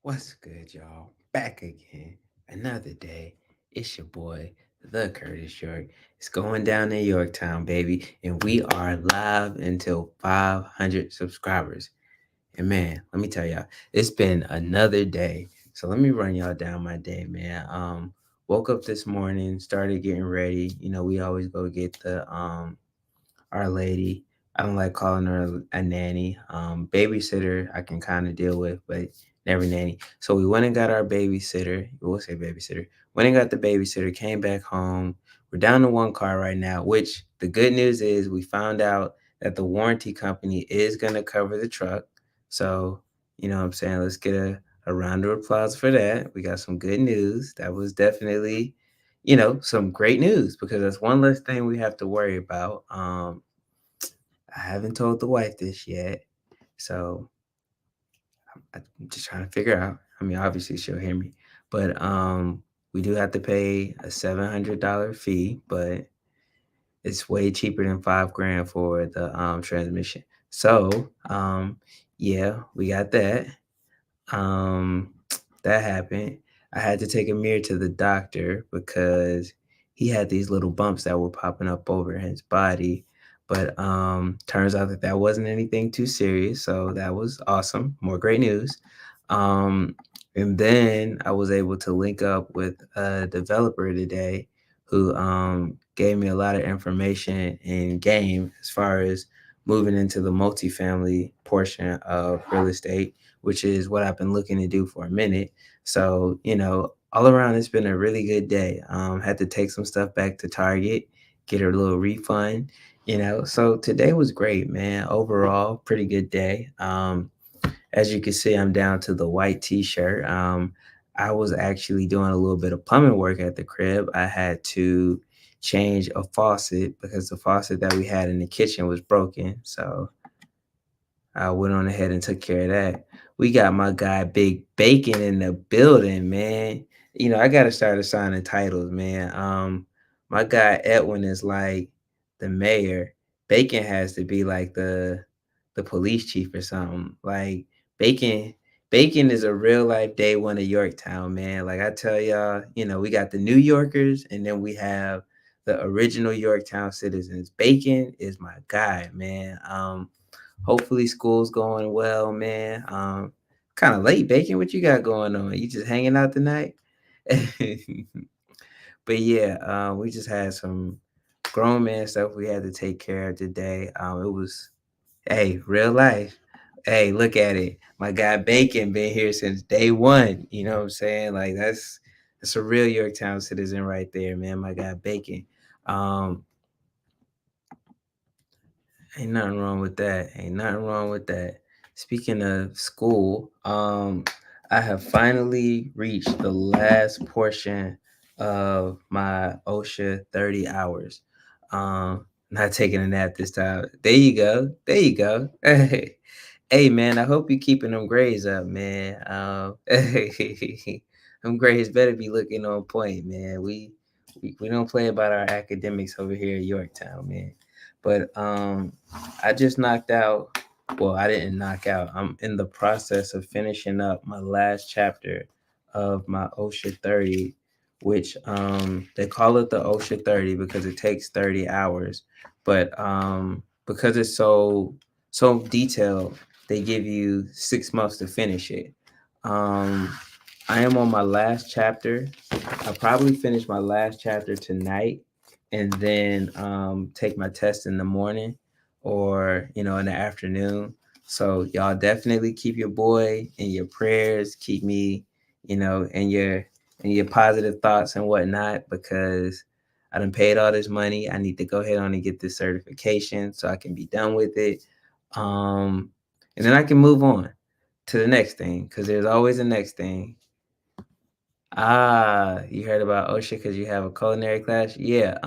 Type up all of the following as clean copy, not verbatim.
What's good, y'all? Back again. Another day. It's your boy, the Curtis York. It's going down in Yorktown, baby. And we are live until 500 subscribers. And man, let me tell y'all, it's been another day. So let me run y'all down my day, man. Woke up this morning, started getting ready. We always go get the our lady. I don't like calling her a nanny. Babysitter, I can kind of deal with, but never nanny. So we went and got our babysitter. We'll say babysitter. Went and got the babysitter, came back home. We're down to one car right now, which the good news is we found out that the warranty company is going to cover the truck. So, you know what I'm saying? Let's get a round of applause for that. We got some good news. That was definitely some great news because that's one less thing we have to worry about. I haven't told the wife this yet, so I'm just trying to figure out. I mean, obviously she'll hear me, but we do have to pay a $700 fee, but it's way cheaper than 5 grand for the transmission. So yeah, we got that. Um, that happened. I had to take Amir to the doctor because he had these little bumps that were popping up over his body. But turns out that that wasn't anything too serious, so that was awesome. More great news. Um, and then I was able to link up with a developer today who gave me a lot of information in game as far as moving into the multifamily portion of real estate, which is what I've been looking to do for a minute. So, all around, it's been a really good day. Had to take some stuff back to Target, get a little refund. So today was great, man. Overall, pretty good day. As you can see, I'm down to the white t-shirt. I was actually doing a little bit of plumbing work at the crib. I had to change a faucet because the faucet that we had in the kitchen was broken. So I went on ahead and took care of that. We got my guy Big Bacon in the building, man. I gotta start assigning titles, man. My guy Edwin is like the mayor. Bacon has to be like the police chief or something. Like Bacon, Bacon is a real life day one of Yorktown, man. Like I tell y'all, we got the New Yorkers and then we have the original Yorktown citizens. Bacon is my guy, man. Hopefully school's going well, man. Kind of late, Bacon. What you got going on? You just hanging out tonight? But yeah, we just had some grown man stuff we had to take care of today. It was, hey, real life. Hey, look at it. My guy Bacon been here since day one. You know what I'm saying? Like that's a real Yorktown citizen right there, man. My guy Bacon. Um, Ain't nothing wrong with that. Ain't nothing wrong with that. Speaking of school, I have finally reached the last portion of my OSHA 30 hours. Not taking a nap this time. There you go. There you go. Hey man, I hope you're keeping them grades up, man. Them grades better be looking on point, man. We don't play about our academics over here at Yorktown, man. But I just knocked out. Well, I didn't knock out. I'm in the process of finishing up my last chapter of my OSHA 30, which they call it the OSHA 30 because it takes 30 hours. But because it's so detailed, they give you 6 months to finish it. Um, I am on my last chapter. I'll probably finish my last chapter tonight and then take my test in the morning or in the afternoon. So y'all definitely keep your boy in your prayers. Keep me, in your positive thoughts and whatnot because I done paid all this money. I need to go ahead on and get this certification so I can be done with it. Um, and then I can move on to the next thing because there's always a next thing. Ah, you heard about OSHA because you have a culinary class? Yeah.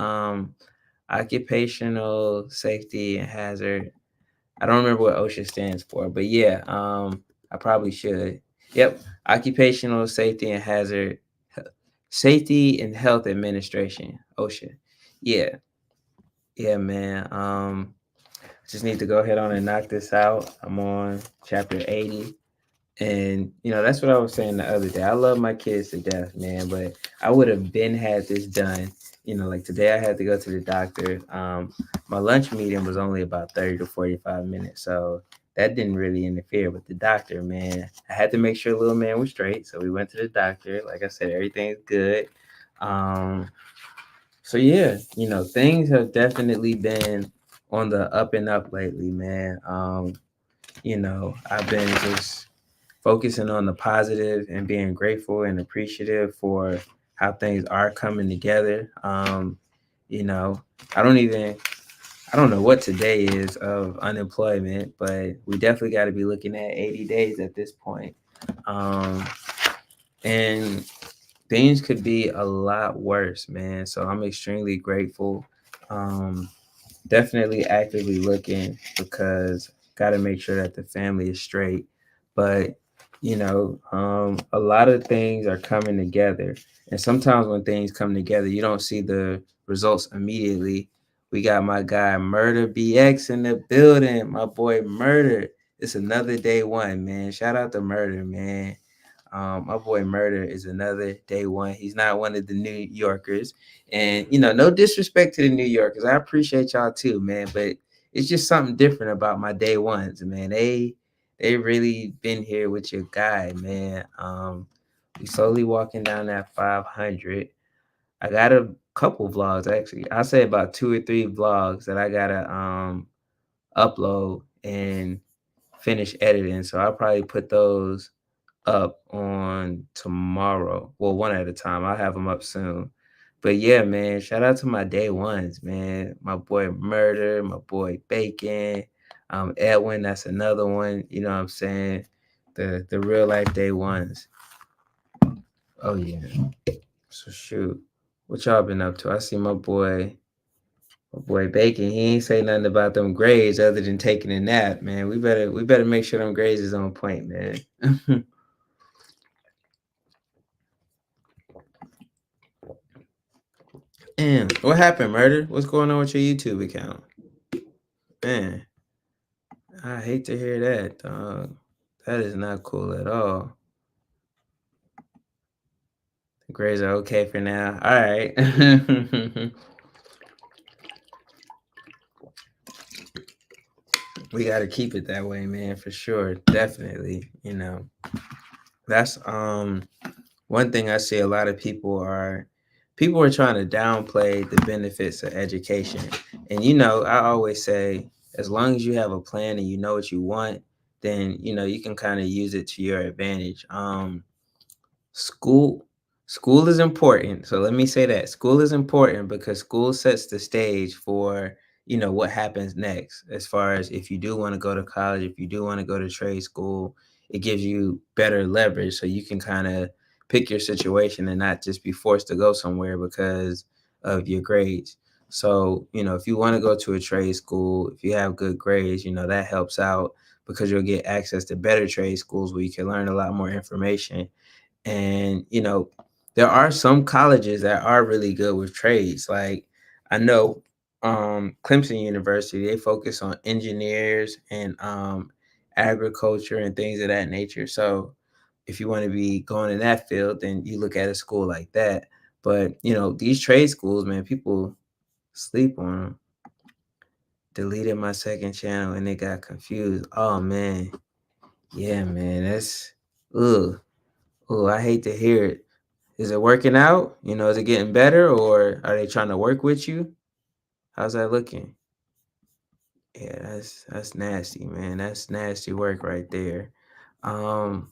Occupational safety and hazard. I don't remember what OSHA stands for, but yeah, I probably should. Yep. Occupational safety and hazard, safety and health administration, OSHA. Yeah. Yeah, man. Just need to go ahead on and knock this out. I'm on chapter 80. And that's what I was saying the other day. I love my kids to death, man, but I would have been had this done. Like today I had to go to the doctor. My lunch meeting was only about 30 to 45 minutes. So that didn't really interfere with the doctor, man. I had to make sure little man was straight. So we went to the doctor. Like I said, everything's good. Um, so yeah, things have definitely been on the up and up lately, man. I've been just focusing on the positive and being grateful and appreciative for how things are coming together. You know, I don't even I don't know what today is of unemployment, but we definitely got to be looking at 80 days at this point. Um, and things could be a lot worse, man. So I'm extremely grateful. Um, Definitely actively looking because got to make sure that the family is straight. But a lot of things are coming together, and sometimes when things come together, you don't see the results immediately. We got my guy Murder BX in the building. My boy Murder. It's another day one, man. Shout out to Murder, man. My boy Murder is another day one. He's not one of the New Yorkers. And no disrespect to the New Yorkers. I appreciate y'all too, man. But it's just something different about my day ones, man. They really been here with your guy, man. We slowly walking down that 500. I got a couple vlogs actually. I say about 2 or 3 vlogs that I gotta upload and finish editing. So I'll probably put those up on tomorrow. Well, one at a time. I'll have them up soon. But yeah, man, shout out to my day ones, man. My boy Murder, my boy Bacon, Edwin, that's another one. You know what I'm saying? The real life day ones. Oh yeah. So shoot. What y'all been up to? I see my boy Bacon, he ain't say nothing about them grades other than taking a nap, man. We better make sure them grades is on point, man. And what happened, Murder? What's going on with your YouTube account? Man, I hate to hear that, dog. That is not cool at all. The grades are okay for now. All right. We got to keep it that way, man, for sure. Definitely. That's one thing I see a lot of people are trying to downplay the benefits of education. And I always say as long as you have a plan and you know what you want, then you can kind of use it to your advantage. School school is important. So let me say that. School is important because school sets the stage for, what happens next. As far as if you do want to go to college, if you do want to go to trade school, it gives you better leverage so you can kind of pick your situation and not just be forced to go somewhere because of your grades. So, if you want to go to a trade school, if you have good grades, that helps out because you'll get access to better trade schools where you can learn a lot more information. And there are some colleges that are really good with trades. Like I know Clemson University, they focus on engineers and agriculture and things of that nature. So if you want to be going in that field, then you look at a school like that. But these trade schools, man, people sleep on them. Deleted my second channel and they got confused. Oh man. Yeah, man. That's ugh. Oh, I hate to hear it. Is it working out? Is it getting better or are they trying to work with you? How's that looking? Yeah, that's nasty, man. That's nasty work right there. Um,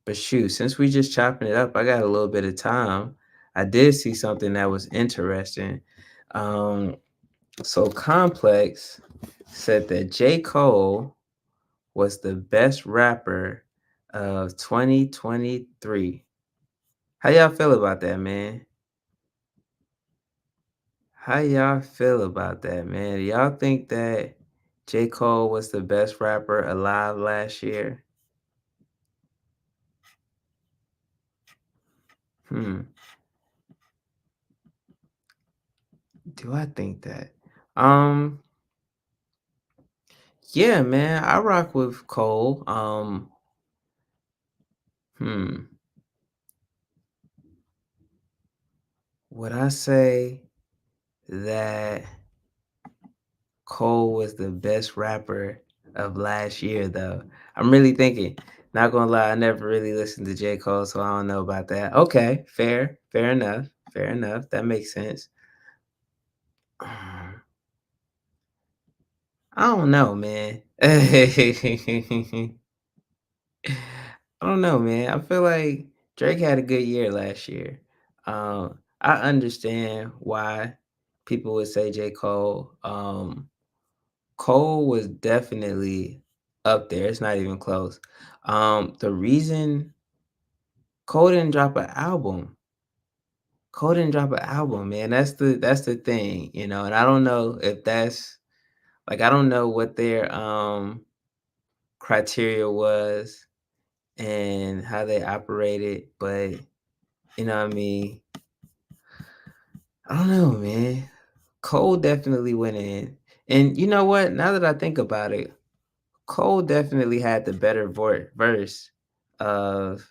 but shoot, since we just chopping it up, I got a little bit of time. I did see something that was interesting. Um, so Complex said that J. Cole was the best rapper of 2023. How y'all feel about that, man? How y'all feel about that, man? Do y'all think that J. Cole was the best rapper alive last year? Hmm. Do I think that? Um, yeah, man, I rock with Cole. Hmm. Would I say that Cole was the best rapper of last year, though? I'm really thinking. Not gonna lie, I never really listened to J. Cole, so I don't know about that. Okay, fair, fair enough, fair enough. That makes sense. I don't know, man. I don't know, man. I feel like Drake had a good year last year. I understand why people would say J. Cole. Cole was definitely up there. It's not even close. The reason Cole didn't drop an album. Cole didn't drop an album, man. That's the thing, and I don't know if that's like I don't know what their criteria was and how they operated, but what I mean? I don't know, man. Cole definitely went in. And you know what? Now that I think about it, Cole definitely had the better verse of,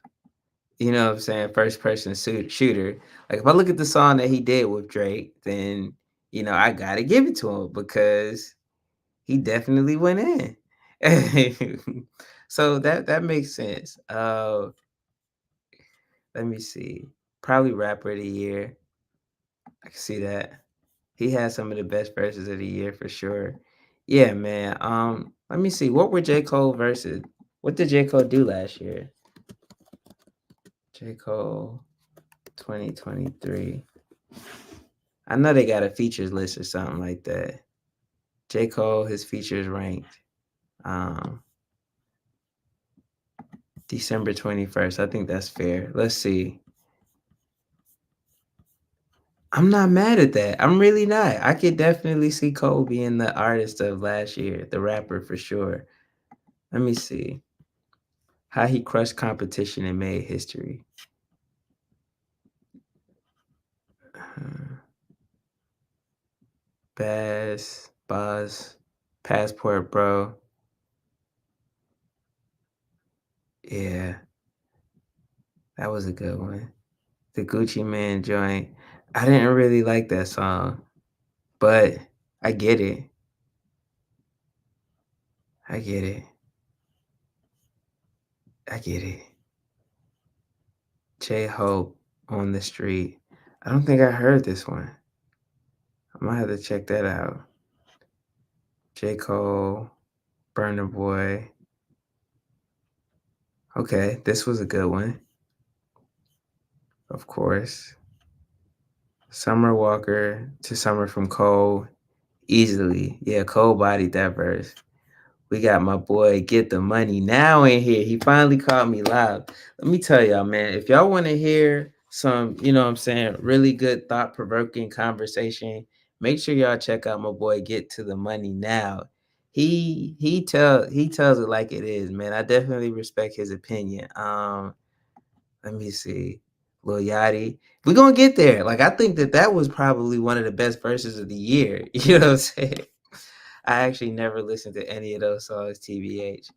what I'm saying, first person shooter. Like if I look at the song that he did with Drake, then I gotta give it to him because he definitely went in. So that makes sense. Let me see. Probably rapper of the year. I can see that. He had some of the best verses of the year for sure. Yeah, man. Let me see. What were J. Cole verses? What did J. Cole do last year? J. Cole 2023. I know they got a features list or something like that. J. Cole, his features ranked. Um, December 21st. I think that's fair. Let's see. I'm not mad at that. I'm really not. I could definitely see Cole being the artist of last year, the rapper for sure. Let me see how he crushed competition and made history. Uh, Buzz, Passport Bro. Yeah, that was a good one. The Gucci Man joint. I didn't really like that song, but I get it. I get it. I get it. J Hope on the street. I don't think I heard this one. I might have to check that out. J. Cole, Burner Boy. Okay, this was a good one, of course. Summer Walker to Summer from Cole. Easily. Yeah, Cole bodied that verse. We got my boy Get the Money Now in here. He finally called me live. Let me tell y'all, man, if y'all want to hear some, what I'm saying, really good thought provoking conversation, make sure y'all check out my boy Get to the Money Now. He tells it like it is, man. I definitely respect his opinion. Let me see. Lil Yachty. We're gonna get there. Like I think that was probably one of the best verses of the year. You know what I'm saying? I actually never listened to any of those songs, TBH.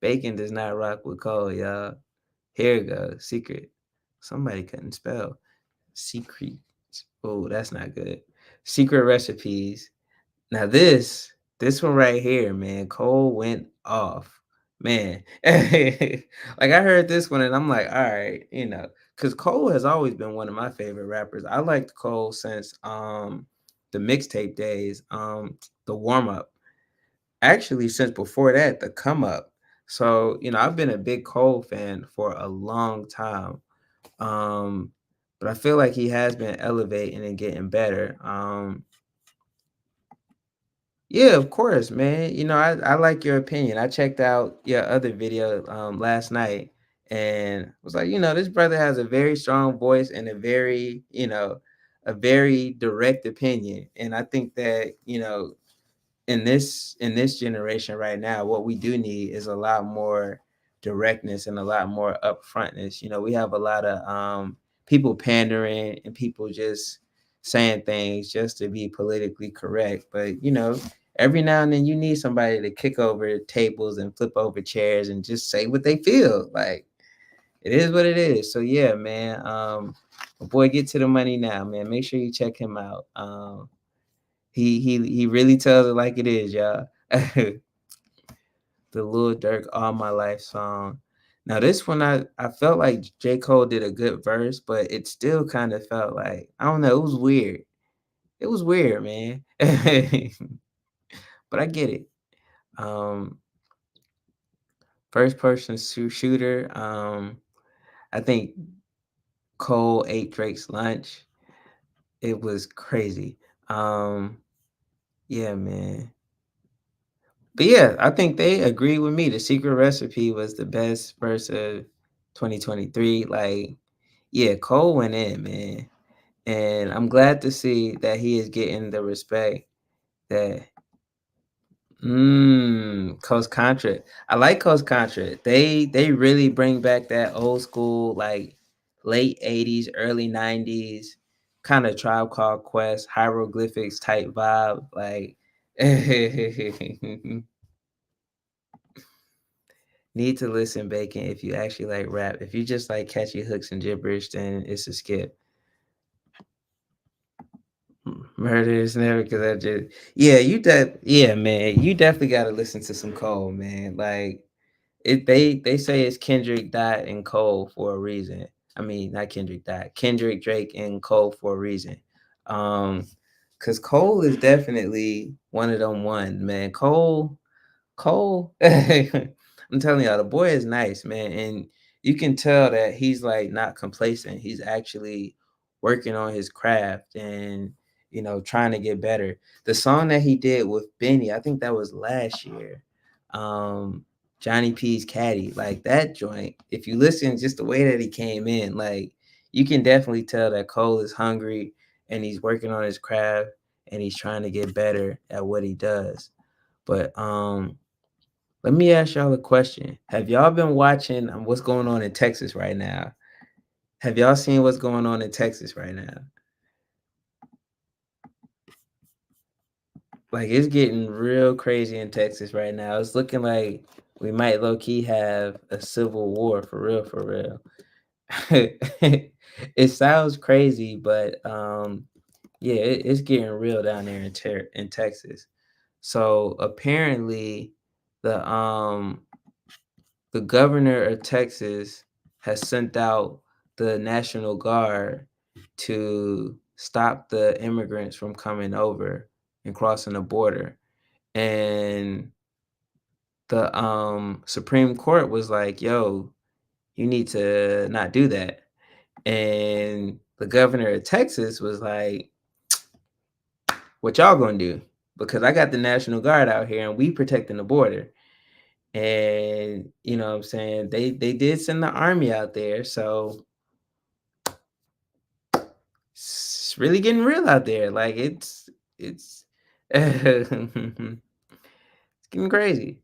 Bacon does not rock with Cole, y'all. Here it goes. Secret. Somebody couldn't spell. Secret. Oh, that's not good. Secret recipes. Now this one right here, man, Cole went off. Man. Like I heard this one and I'm like, all right, because Cole has always been one of my favorite rappers. I liked Cole since the mixtape days, the warm up. Actually, since before that, the come up. So, I've been a big Cole fan for a long time. Um, but I feel like he has been elevating and getting better. Yeah, of course, man. I like your opinion. I checked out your other video last night and was like, this brother has a very strong voice and a very direct opinion. And I think that, in this generation right now, what we do need is a lot more directness and a lot more upfrontness. We have a lot of people pandering and people just saying things just to be politically correct. But every now and then you need somebody to kick over tables and flip over chairs and just say what they feel. Like it is what it is. So yeah, man. My boy, get to the money now, man. Make sure you check him out. He really tells it like it is, y'all. The Lil Durk All My Life song. Now this one I felt like J. Cole did a good verse, but it still kind of felt like I don't know, it was weird. It was weird, man. But I get it. Um First person shooter. I think Cole ate Drake's lunch. It was crazy. Um yeah, man. But yeah, I think they agree with me. The Secret Recipe was the best verse of 2023. Like, yeah, Cole went in, man. And I'm glad to see that he is getting the respect that Coast Contra. I like Coast Contra. They really bring back that old school, like late 80s, early 90s kind of Tribe Called Quest, hieroglyphics type vibe. Like need to listen, Bacon, if you actually like rap. If you just like catchy hooks and gibberish, then it's a skip. Murder is never because I just yeah, man. You definitely gotta listen to some Cole, man. Like they say it's Kendrick Dot and Cole for a reason. I mean, not Kendrick Dot, Kendrick Drake and Cole for a reason. Um, cause Cole is definitely one of them one, man. Cole, I'm telling y'all, the boy is nice, man, and you can tell that he's like not complacent. He's actually working on his craft and trying to get better. The song that he did with Benny, I think that was last year. Um, Johnny P's Caddy, like that joint. If you listen, just the way that he came in, like you can definitely tell that Cole is hungry and he's working on his craft and he's trying to get better at what he does. But let me ask y'all a question. Have y'all been watching what's going on in Texas right now? Have y'all seen what's going on in Texas right now? Like it's getting real crazy in Texas right now. It's looking like we might low key have a civil war for real, for real. It sounds crazy, but yeah, it's getting real down there in Texas. So apparently, the um the governor of Texas has sent out the National Guard to stop the immigrants from coming over and crossing the border. And the Supreme Court was like, "Yo, you need to not do that." And the governor of Texas was like, "What y'all gonna do? Because I got the National Guard out here and we protecting the border." And you know what I'm saying? They did send the army out there, so it's really getting real out there. Like it's it's getting crazy.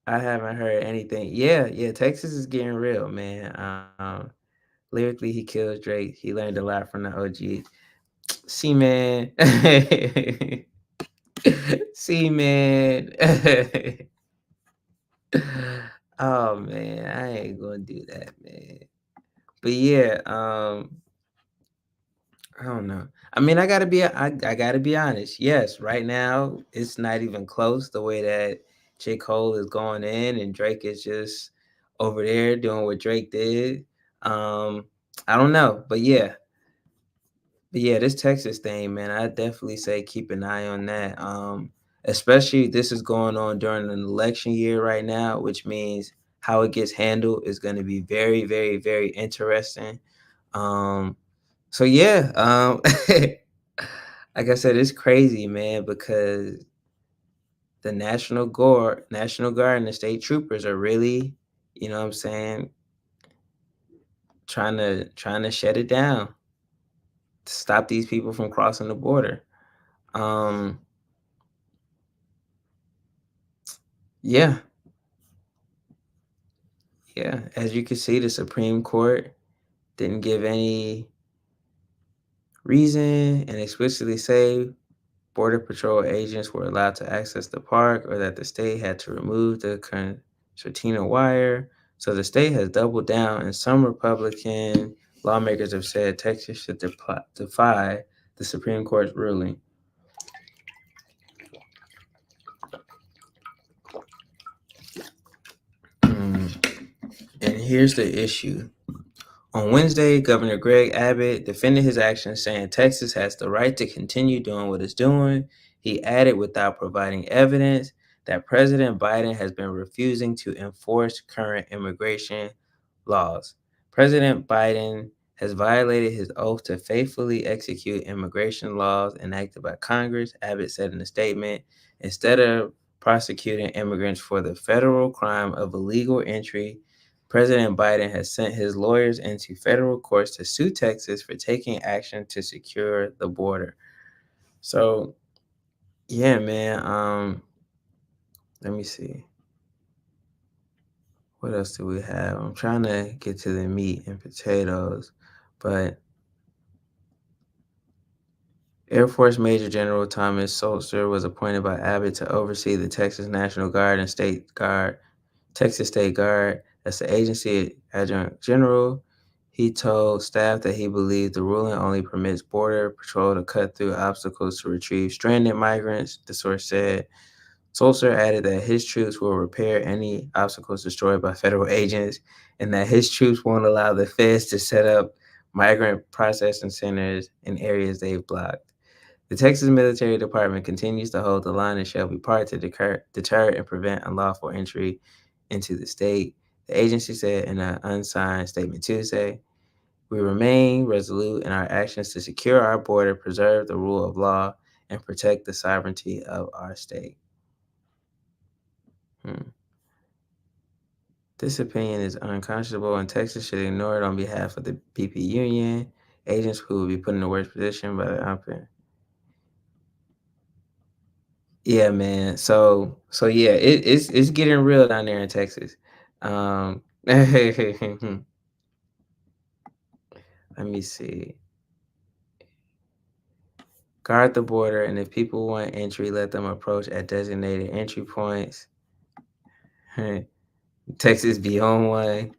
I haven't heard anything. Yeah, yeah, Texas is getting real, man. Lyrically, he kills Drake. He learned a lot from the OG. See, man. See, man. Oh man, I ain't gonna do that, man. But yeah, I don't know. I mean, I gotta be honest. Yes, right now it's not even close the way that J. Cole is going in and Drake is just over there doing what Drake did. Um, I don't know, but yeah, this Texas thing, man, I definitely say keep an eye on that. Especially this is going on during an election year right now, which means how it gets handled is going to be very, very, very interesting. Um, so yeah, like I said, it's crazy, man, because the National Guard and the state troopers are really, you know what I'm saying, trying to shut it down to stop these people from crossing the border. Um, yeah, yeah. As you can see, the Supreme Court didn't give any reason and explicitly say Border Patrol agents were allowed to access the park or that the state had to remove the concertina wire. So the state has doubled down, and some Republican lawmakers have said Texas should defy the Supreme Court's ruling. And here's the issue. On Wednesday, Governor Greg Abbott defended his actions, saying Texas has the right to continue doing what it's doing. He added, without providing evidence, that President Biden has been refusing to enforce current immigration laws. President Biden has violated his oath to faithfully execute immigration laws enacted by Congress, Abbott said in a statement. Instead of prosecuting immigrants for the federal crime of illegal entry, President Biden has sent his lawyers into federal courts to sue Texas for taking action to secure the border. So, yeah, man. Let me see. What else do we have? I'm trying to get to the meat and potatoes, but Air Force Major General Thomas Sulzer was appointed by Abbott to oversee the Texas National Guard and Texas State Guard. As the agency adjutant general, he told staff that he believed the ruling only permits Border Patrol to cut through obstacles to retrieve stranded migrants, the source said. Sulzer added that his troops will repair any obstacles destroyed by federal agents and that his troops won't allow the feds to set up migrant processing centers in areas they've blocked. The Texas Military Department continues to hold the line in Shelby Park to deter and prevent unlawful entry into the state. The agency said in an unsigned statement Tuesday, "We remain resolute in our actions to secure our border, preserve the rule of law, and protect the sovereignty of our state." Hmm. This opinion is unconscionable, and Texas should ignore it on behalf of the PP Union. Agents who will be put in the worst position by the outfit. Yeah, man. So yeah, it's getting real down there in Texas. Let me see. Guard the border, and if people want entry, let them approach at designated entry points. Texas be on one.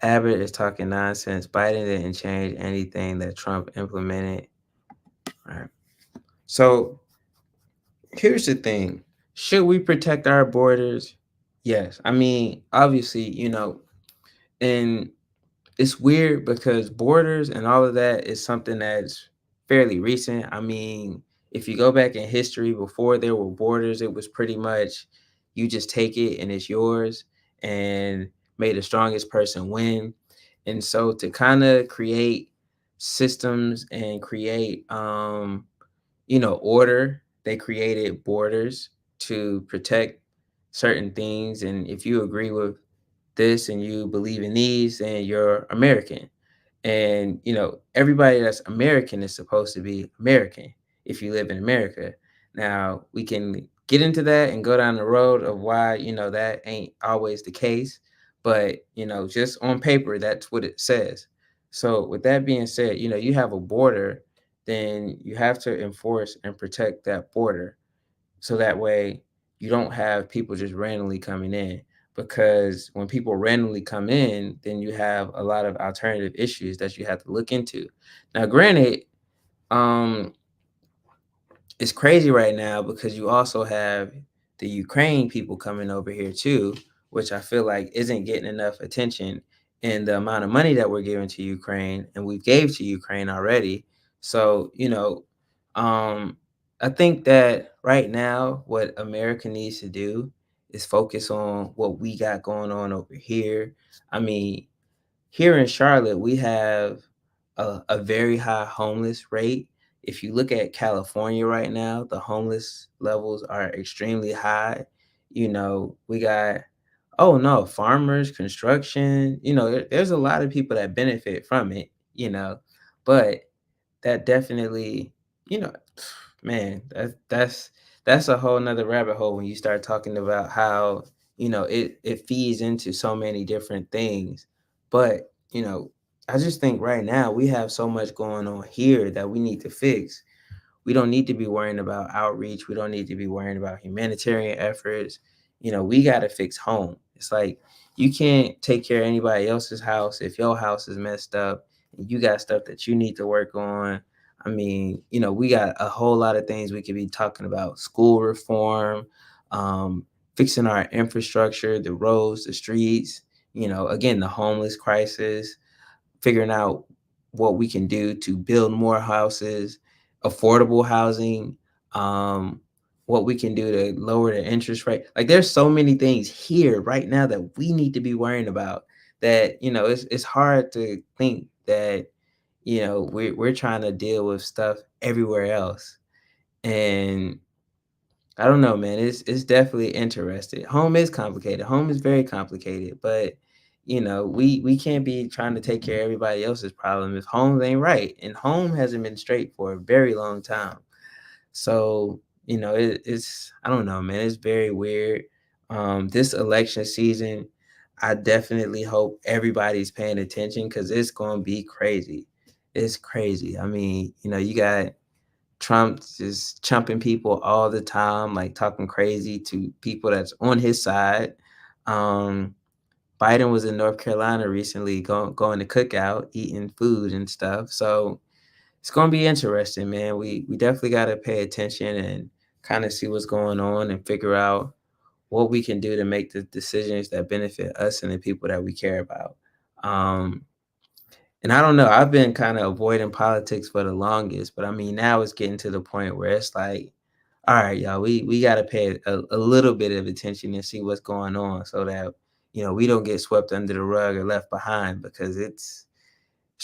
Abbott is talking nonsense. Biden didn't change anything that Trump implemented. All right. So here's the thing. Should we protect our borders? Yes. I mean, obviously, and it's weird because borders and all of that is something that's fairly recent. I mean, if you go back in history before there were borders, it was pretty much you just take it and it's yours and may the strongest person win. And so to kind of create systems and create order, they created borders to protect certain things. And if you agree with this and you believe in these, then you're American. And everybody that's American is supposed to be American if you live in America. Now we can get into that and go down the road of why that ain't always the case, but just on paper that's what it says. So with that being said, you have a border, then you have to enforce and protect that border so that way you don't have people just randomly coming in, because when people randomly come in, then you have a lot of alternative issues that you have to look into. Now granted, um it's crazy right now because you also have the Ukraine people coming over here too, which I feel like isn't getting enough attention in the amount of money that we're giving to Ukraine and we've gave to Ukraine already. So, um, I think that right now what America needs to do is focus on what we got going on over here. I mean, here in Charlotte, we have a very high homeless rate. If you look at California right now, the homeless levels are extremely high. We got, oh no, farmers, construction, there's a lot of people that benefit from it, but that definitely, you know, man, that's a whole nother rabbit hole when you start talking about how, it feeds into so many different things. But, I just think right now we have so much going on here that we need to fix. we don't need to be worrying about outreach. We don't need to be worrying about humanitarian efforts. We got to fix home. It's like you can't take care of anybody else's house if your house is messed up and you got stuff that you need to work on. I mean, we got a whole lot of things we could be talking about: school reform, um, fixing our infrastructure, the roads, the streets, again, the homeless crisis, figuring out what we can do to build more houses, affordable housing, um, what we can do to lower the interest rate. Like there's so many things here right now that we need to be worrying about that, it's hard to think that, we're trying to deal with stuff everywhere else. And I don't know, man. It's definitely interesting. Home is complicated. Home is very complicated, but we can't be trying to take care of everybody else's problem if home ain't right. And home hasn't been straight for a very long time. So, it's I don't know, man. It's very weird. This election season, I definitely hope everybody's paying attention because it's gonna be crazy. It's crazy. I mean, you got Trump just chumping people all the time, like talking crazy to people that's on his side. Um, Biden was in North Carolina recently, going to cookout, eating food and stuff. So it's gonna be interesting, man. We definitely got to pay attention and kind of see what's going on and figure out what we can do to make the decisions that benefit us and the people that we care about. Um, and I don't know, I've been kind of avoiding politics for the longest, but I mean, now it's getting to the point where it's like, all right, y'all, we got to pay a little bit of attention and see what's going on so that, we don't get swept under the rug or left behind because it's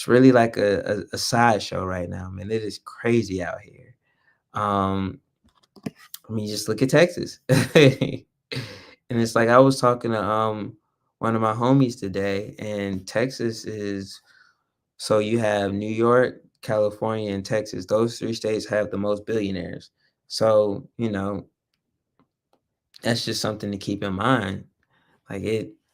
really like a sideshow right now, man. It is crazy out here. Um, I mean, just look at Texas. And it's like I was talking to one of my homies today, and Texas is so you have New York, California, and Texas. Those three states have the most billionaires. So, that's just something to keep in mind. Like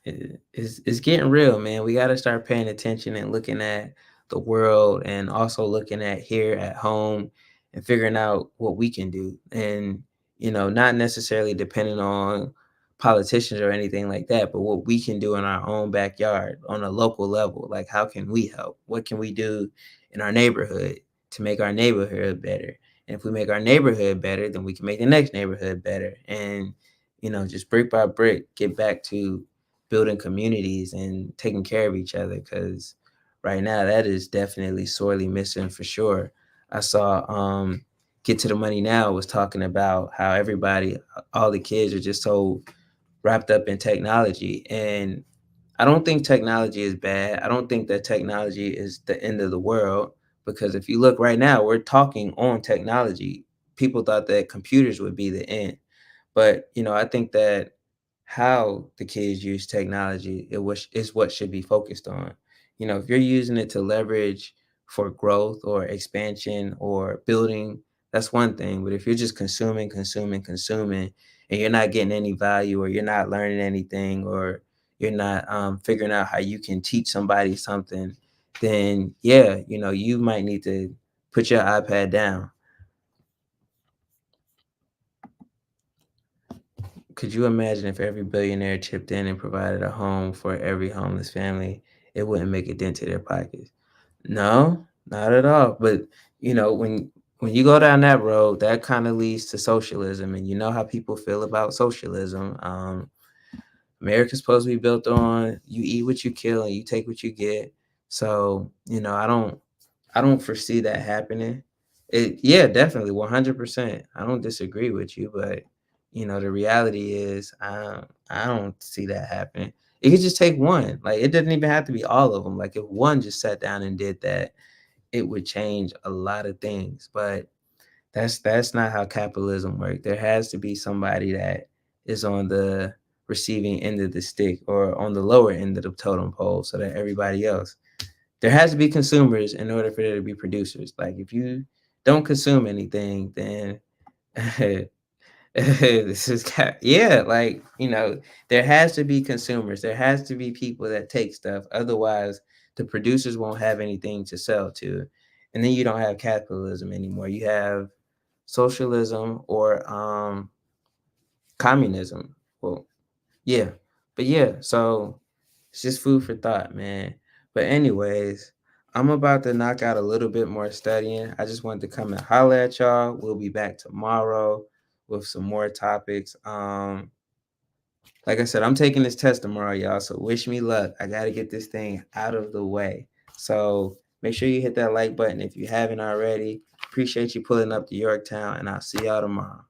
it's getting real, man. We got to start paying attention and looking at the world and also looking at here at home and figuring out what we can do. And, not necessarily depending on politicians or anything like that, but what we can do in our own backyard on a local level. Like, how can we help? What can we do in our neighborhood to make our neighborhood better? And if we make our neighborhood better, then we can make the next neighborhood better. And just brick by brick, get back to building communities and taking care of each other. Because right now, that is definitely sorely missing for sure. I saw Get to the Money Now was talking about how everybody, all the kids are just so wrapped up in technology. And I don't think technology is bad. I don't think that technology is the end of the world because if you look right now, we're talking on technology. People thought that computers would be the end. But, I think that how the kids use technology is what should be focused on. If you're using it to leverage for growth or expansion or building, that's one thing. But if you're just consuming, consuming, consuming, and you're not getting any value or you're not learning anything or you're not figuring out how you can teach somebody something, then yeah, you might need to put your iPad down. Could you imagine if every billionaire chipped in and provided a home for every homeless family? It wouldn't make a dent to their pockets. No, not at all. But when you go down that road, that kind of leads to socialism, and you know how people feel about socialism. America's supposed to be built on you eat what you kill and you take what you get. So I don't foresee that happening. Yeah, definitely, 100%. I don't disagree with you, but the reality is, I don't see that happening. It could just take one. Like it doesn't even have to be all of them. Like if one just sat down and did that, it would change a lot of things. But that's not how capitalism works. There has to be somebody that is on the receiving end of the stick or on the lower end of the totem pole, so that everybody else there has to be consumers in order for there to be producers. Like if you don't consume anything, then this is yeah, like there has to be consumers. There has to be people that take stuff. Otherwise, the producers won't have anything to sell to, and then you don't have capitalism anymore. You have socialism or communism. Well, yeah. But yeah, so it's just food for thought, man. But anyways, I'm about to knock out a little bit more studying. I just wanted to come and holler at y'all. We'll be back tomorrow with some more topics. Like I said, I'm taking this test tomorrow, y'all. So wish me luck. I gotta get this thing out of the way. So make sure you hit that like button if you haven't already. Appreciate you pulling up to Yorktown, and I'll see y'all tomorrow.